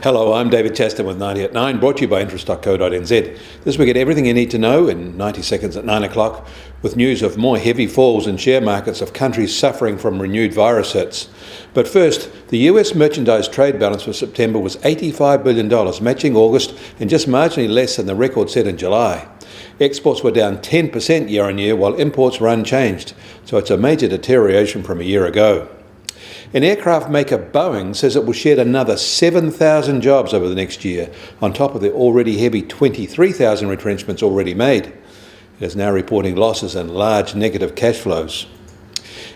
Hello, I'm David Chaston with 90 at 9, brought to you by interest.co.nz. This week, get everything you need to know in 90 seconds at 9 o'clock, with news of more heavy falls in share markets of countries suffering from renewed virus hits. But first, the US merchandise trade balance for September was $85 billion, matching August and just marginally less than the record set in July. Exports were down 10% year on year, while imports were unchanged, so it's a major deterioration from a year ago. An aircraft maker Boeing says it will shed another 7,000 jobs over the next year, on top of the already heavy 23,000 retrenchments already made. It is now reporting losses and large negative cash flows.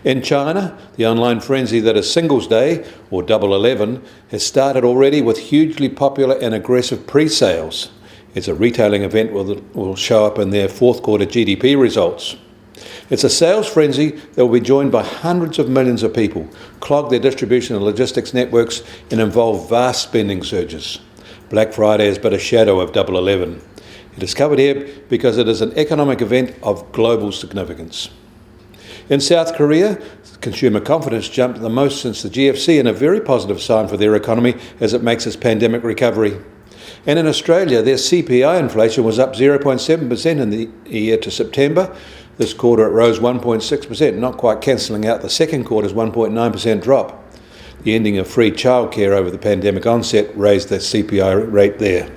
In China, the online frenzy that is Singles Day, or Double 11, has started already with hugely popular and aggressive pre-sales. It's a retailing event that will show up in their fourth quarter GDP results. It's a sales frenzy that will be joined by hundreds of millions of people, clog their distribution and logistics networks, and involve vast spending surges. Black Friday is but a shadow of Double 11. It is covered here because it is an economic event of global significance. In South Korea, consumer confidence jumped the most since the GFC, and a very positive sign for their economy as it makes its pandemic recovery. And in Australia, their CPI inflation was up 0.7% in the year to September. This quarter it rose 1.6%, not quite cancelling out the second quarter's 1.9% drop. The ending of free childcare over the pandemic onset raised the CPI rate there.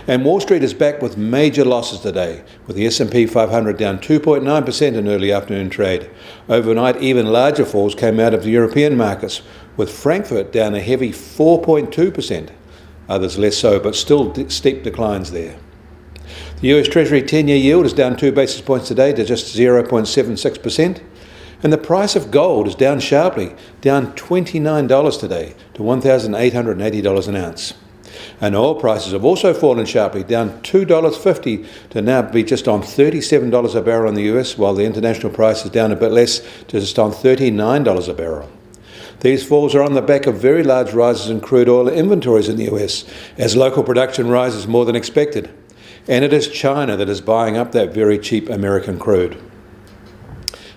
And Wall Street is back with major losses today, with the S&P 500 down 2.9% in early afternoon trade. Overnight, even larger falls came out of the European markets, with Frankfurt down a heavy 4.2%. Others less so, but still steep declines there. The US Treasury 10-year yield is down 2 basis points today to just 0.76%. And the price of gold is down sharply, down $29 today to $1,880 an ounce. And oil prices have also fallen sharply, down $2.50 to now be just on $37 a barrel in the US, while the international price is down a bit less to just on $39 a barrel. These falls are on the back of very large rises in crude oil inventories in the US, as local production rises more than expected. And it is China that is buying up that very cheap American crude.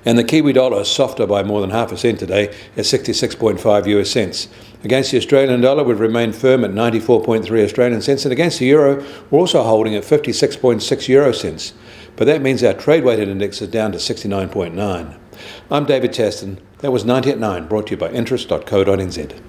And the Kiwi dollar is softer by more than 0.5% today at 66.5 US cents. Against the Australian dollar, we've remained firm at 94.3 Australian cents, and against the euro, we're also holding at 56.6 euro cents. But that means our trade-weighted index is down to 69.9. I'm David Chaston. That was 90 at 9, brought to you by interest.co.nz.